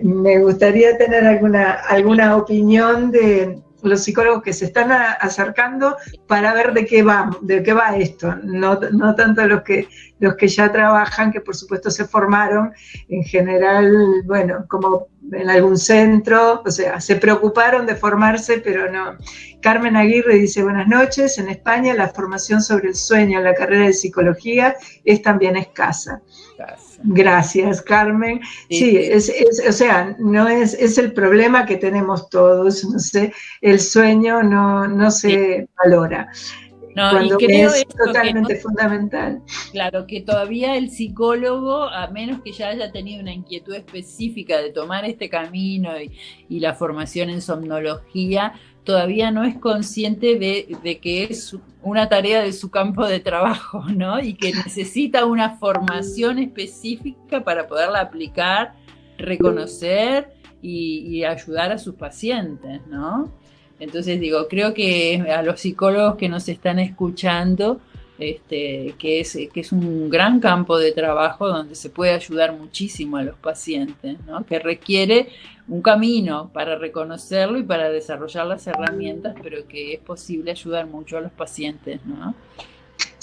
me gustaría tener alguna opinión de los psicólogos que se están acercando para ver de qué va esto, no tanto los que ya trabajan, que por supuesto se formaron en general, bueno, como en algún centro, o sea, se preocuparon de formarse, pero no. Carmen Aguirre dice: buenas noches, en España la formación sobre el sueño en la carrera de psicología es también escasa. Gracias, Carmen. Sí, o sea, es el problema que tenemos todos, no sé, el sueño no se valora. No, cuando y creo es totalmente fundamental. Claro, que todavía el psicólogo, a menos que ya haya tenido una inquietud específica de tomar este camino y la formación en somnología, todavía no es consciente de que es una tarea de su campo de trabajo, ¿no? Y que necesita una formación específica para poderla aplicar, reconocer y ayudar a sus pacientes, ¿no? Entonces creo que a los psicólogos que nos están escuchando, que es un gran campo de trabajo donde se puede ayudar muchísimo a los pacientes, ¿no? Que requiere un camino para reconocerlo y para desarrollar las herramientas, pero que es posible ayudar mucho a los pacientes, ¿no?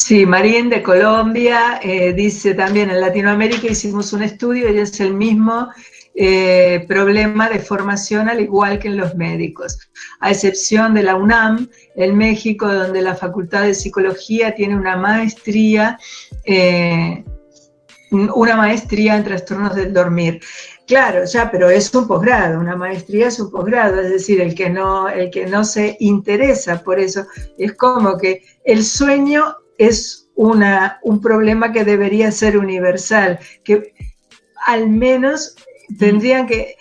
Sí, Marín de Colombia dice también, en Latinoamérica hicimos un estudio y es el mismo problema de formación al igual que en los médicos, a excepción de la UNAM, en México, donde la Facultad de Psicología tiene una maestría en trastornos del dormir. Claro, ya, pero es un posgrado, una maestría es un posgrado, es decir, el que no se interesa por eso, es como que el sueño es un problema que debería ser universal, que al menos tendrían que,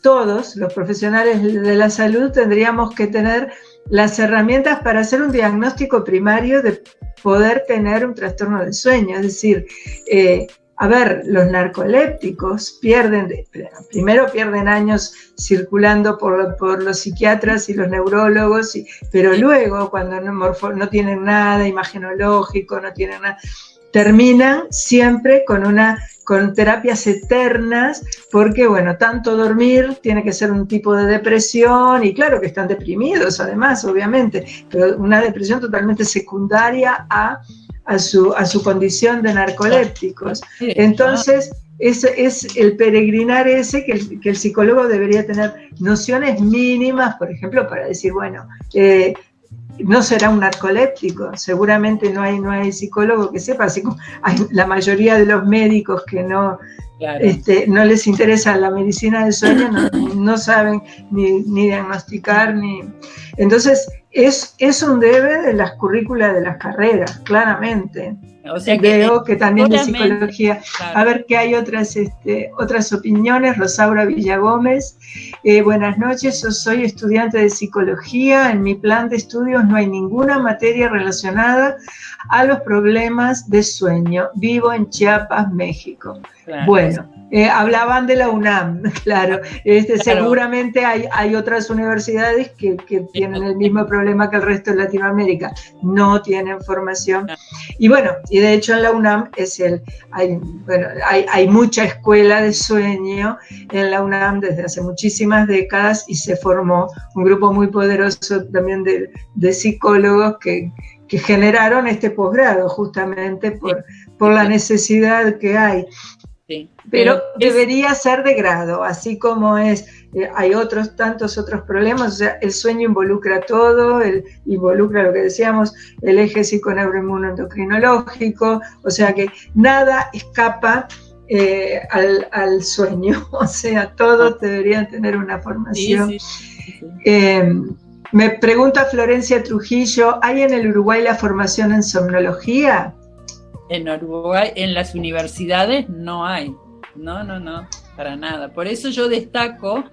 todos los profesionales de la salud tendríamos que tener las herramientas para hacer un diagnóstico primario de poder tener un trastorno del sueño, es decir, a ver, los narcolépticos primero pierden años circulando por los psiquiatras y los neurólogos, pero luego cuando no tienen nada imagenológico, no tienen nada, terminan siempre con terapias eternas, porque bueno, tanto dormir tiene que ser un tipo de depresión, y claro que están deprimidos además, obviamente, pero una depresión totalmente secundaria a su condición de narcolépticos. Entonces, es el peregrinar ese que el psicólogo debería tener nociones mínimas, por ejemplo, para decir, bueno, no será un narcoléptico, seguramente no hay psicólogo que sepa, así como hay la mayoría de los médicos que no les interesa la medicina del sueño, no saben ni diagnosticar, entonces es un debe de las currículas de las carreras, claramente. O sea veo que también de psicología. Claro. A ver qué hay otras opiniones. Rosaura Villagómez, buenas noches, yo soy estudiante de psicología, en mi plan de estudios no hay ninguna materia relacionada a los problemas de sueño, vivo en Chiapas, México. Claro. Bueno, hablaban de la UNAM, claro, claro. Seguramente hay otras universidades que tienen el mismo problema que el resto de Latinoamérica, no tienen formación. Y bueno, y de hecho en la UNAM hay mucha escuela de sueño en la UNAM desde hace muchísimas décadas, y se formó un grupo muy poderoso también de psicólogos que generaron este posgrado justamente por la necesidad que hay. Sí, pero debería ser de grado, así como hay tantos otros problemas, o sea, el sueño involucra todo, involucra lo que decíamos, el eje psiconeuroinmunoendocrinológico, o sea que nada escapa al sueño, o sea, todos deberían tener una formación. Sí. Me pregunta Florencia Trujillo, ¿hay en el Uruguay la formación en somnología? En Uruguay, en las universidades no hay, no, para nada. Por eso yo destaco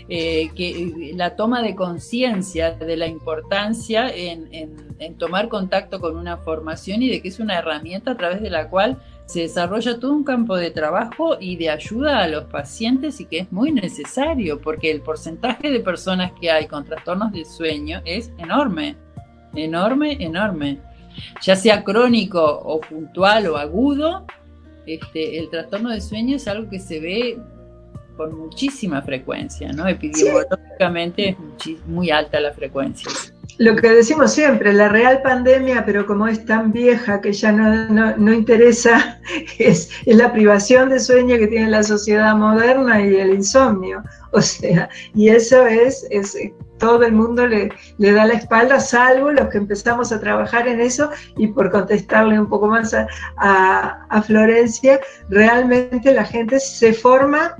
que la toma de conciencia de la importancia en tomar contacto con una formación, y de que es una herramienta a través de la cual se desarrolla todo un campo de trabajo y de ayuda a los pacientes, y que es muy necesario, porque el porcentaje de personas que hay con trastornos del sueño es enorme, enorme. Ya sea crónico o puntual o agudo, el trastorno de sueño es algo que se ve con muchísima frecuencia, ¿no? Epidemiológicamente es muy alta la frecuencia. Lo que decimos siempre, la real pandemia, pero como es tan vieja que ya no interesa, es la privación de sueño que tiene la sociedad moderna y el insomnio. O sea, y eso es todo el mundo le da la espalda, salvo los que empezamos a trabajar en eso. Y por contestarle un poco más a Florencia, realmente la gente se forma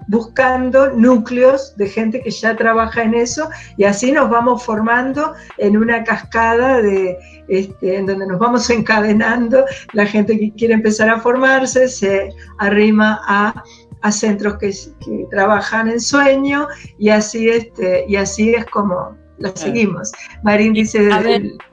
buscando núcleos de gente que ya trabaja en eso, y así nos vamos formando en una cascada en donde nos vamos encadenando. La gente que quiere empezar a formarse se arrima a centros que trabajan en sueño, y así es como la seguimos. Marín dice,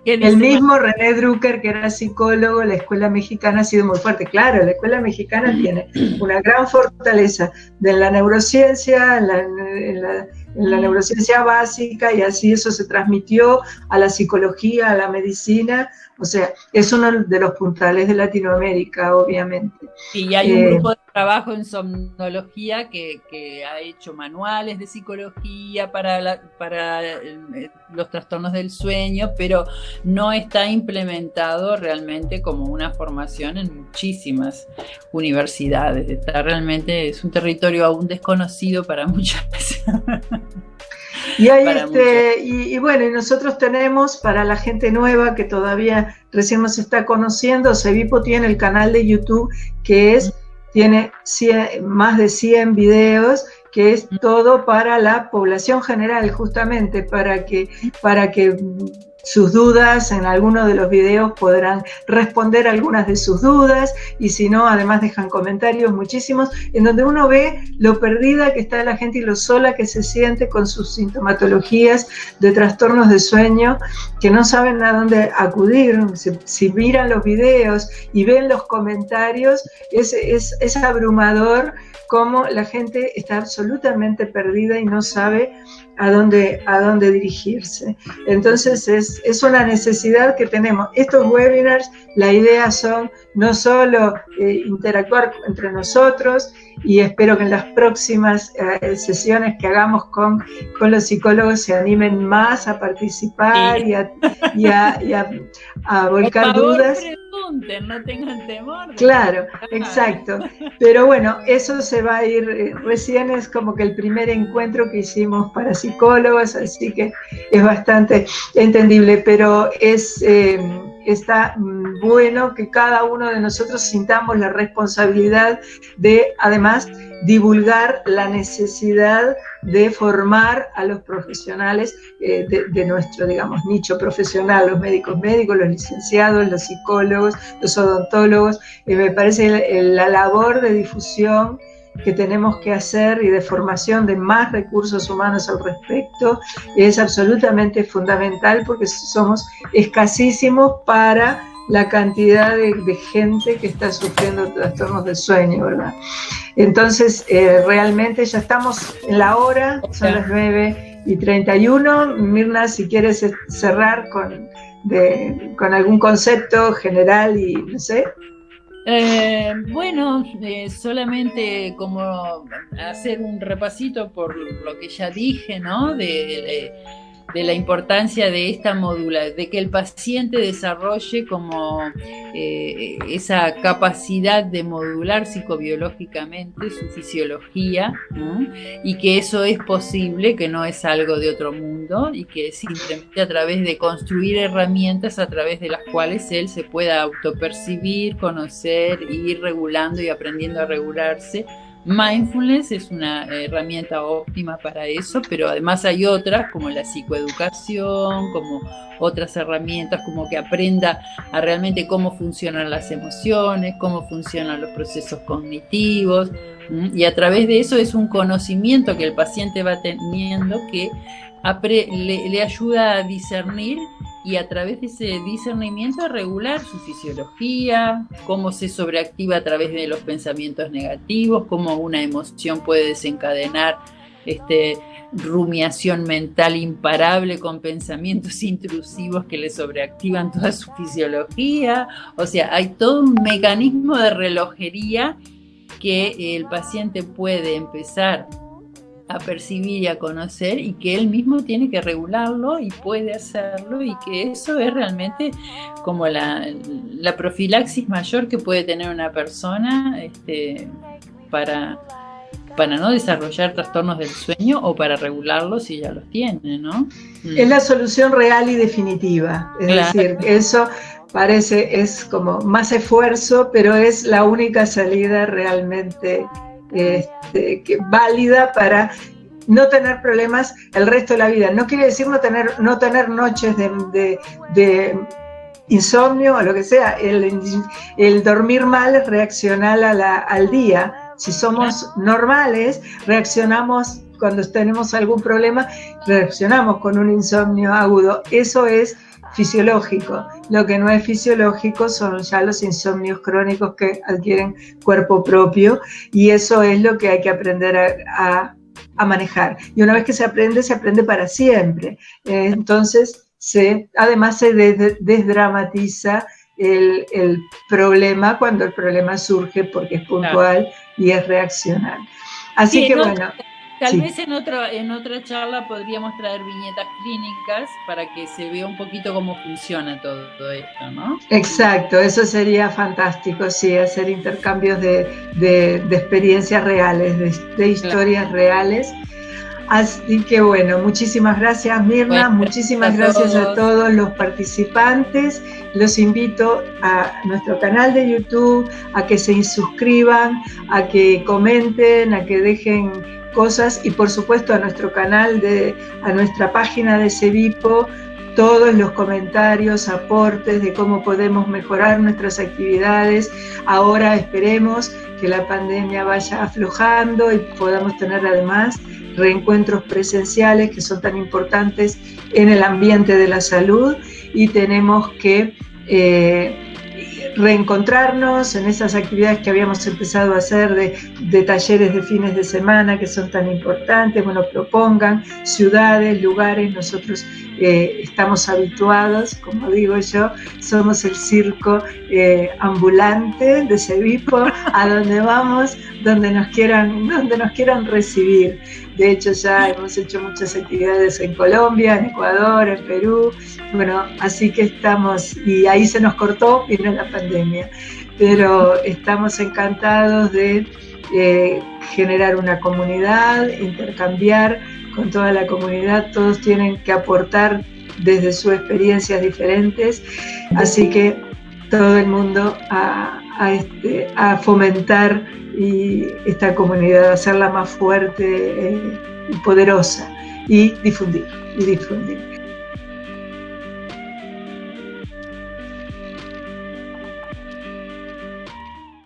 el mismo René Drucker, que era psicólogo, la escuela mexicana ha sido muy fuerte. Claro, la escuela mexicana tiene una gran fortaleza de la neurociencia, en la neurociencia básica, y así eso se transmitió a la psicología, a la medicina. O sea, es uno de los puntales de Latinoamérica, obviamente. Y hay un grupo de trabajo en somnología que ha hecho manuales de psicología para los trastornos del sueño, pero no está implementado realmente como una formación en muchísimas universidades. Realmente es un territorio aún desconocido para muchas personas. Y hay y bueno, y nosotros tenemos, para la gente nueva que todavía recién nos está conociendo, Cevipo tiene el canal de YouTube que tiene más de 100 videos, que es todo para la población general, justamente para que sus dudas, en alguno de los videos podrán responder algunas de sus dudas, y si no, además dejan comentarios muchísimos, en donde uno ve lo perdida que está la gente y lo sola que se siente con sus sintomatologías de trastornos de sueño, que no saben a dónde acudir. Si miran los videos y ven los comentarios, es abrumador cómo la gente está absolutamente perdida y no sabe a dónde dirigirse. Entonces es una necesidad que tenemos. Estos webinars, la idea son no solo interactuar entre nosotros, y espero que en las próximas sesiones que hagamos con los psicólogos se animen más a participar, sí, y a volcar dudas. Pregunten, no tengan temor. Claro, exacto. Pero bueno, eso se va a ir, recién es como que el primer encuentro que hicimos para psicólogos, así que es bastante entendible, pero está bueno que cada uno de nosotros sintamos la responsabilidad de, además, divulgar la necesidad de formar a los profesionales de nuestro, digamos, nicho profesional, los médicos, los licenciados, los psicólogos, los odontólogos. Me parece la labor de difusión que tenemos que hacer y de formación de más recursos humanos al respecto es absolutamente fundamental, porque somos escasísimos para la cantidad de gente que está sufriendo trastornos del sueño, ¿verdad? Entonces, realmente ya estamos en la hora, son las 9:31. Mirna, si quieres cerrar con algún concepto general y no sé. Bueno, solamente como hacer un repasito por lo que ya dije, ¿no? De la importancia de esta de que el paciente desarrolle como esa capacidad de modular psicobiológicamente su fisiología, ¿no? Y que eso es posible, que no es algo de otro mundo, y que simplemente a través de construir herramientas a través de las cuales él se pueda autopercibir, conocer, ir regulando y aprendiendo a regularse. Mindfulness es una herramienta óptima para eso, pero además hay otras como la psicoeducación, como otras herramientas, como que aprenda a realmente cómo funcionan las emociones, cómo funcionan los procesos cognitivos, y a través de eso es un conocimiento que el paciente va teniendo que le ayuda a discernir, y a través de ese discernimiento a regular su fisiología, cómo se sobreactiva a través de los pensamientos negativos, cómo una emoción puede desencadenar rumiación mental imparable con pensamientos intrusivos que le sobreactivan toda su fisiología. O sea, hay todo un mecanismo de relojería que el paciente puede empezar a percibir y a conocer, y que él mismo tiene que regularlo y puede hacerlo, y que eso es realmente como la profilaxis mayor que puede tener una persona para no desarrollar trastornos del sueño, o para regularlos si ya los tiene, ¿no? Es la solución real y definitiva, es decir, eso es como más esfuerzo, pero es la única salida realmente válida para no tener problemas el resto de la vida. No quiere decir no tener noches de insomnio o lo que sea. El dormir mal es reaccionar al día. Si somos normales, reaccionamos cuando tenemos algún problema, reaccionamos con un insomnio agudo. Eso es fisiológico. Lo que no es fisiológico son ya los insomnios crónicos que adquieren cuerpo propio, y eso es lo que hay que aprender a manejar. Y una vez que se aprende para siempre. Entonces, además se desdramatiza el problema cuando el problema surge porque es puntual y es reaccional. Así sí, que bueno. Tal vez en otra charla podríamos traer viñetas clínicas para que se vea un poquito cómo funciona todo esto, ¿no? Exacto, eso sería fantástico, sí, hacer intercambios de experiencias reales, de historias reales. Así que bueno, muchísimas gracias Mirna, muchísimas gracias a todos los participantes. Los invito a nuestro canal de YouTube, a que se suscriban, a que comenten, a que dejen cosas y por supuesto a nuestro canal, a nuestra página de CEVIPO, todos los comentarios, aportes de cómo podemos mejorar nuestras actividades. Ahora esperemos que la pandemia vaya aflojando y podamos tener además reencuentros presenciales que son tan importantes en el ambiente de la salud, y tenemos que reencontrarnos en esas actividades que habíamos empezado a hacer de talleres de fines de semana que son tan importantes. Bueno, propongan ciudades, lugares. Nosotros estamos habituados, como digo yo, somos el circo ambulante de CEVIPO, a donde vamos, donde nos quieran recibir. De hecho, ya hemos hecho muchas actividades en Colombia, en Ecuador, en Perú. Bueno, así que estamos, y ahí se nos cortó, vino la pandemia, pero estamos encantados de generar una comunidad, intercambiar con toda la comunidad. Todos tienen que aportar desde sus experiencias diferentes, así que todo el mundo a fomentar esta comunidad, hacerla más fuerte y poderosa, y difundir.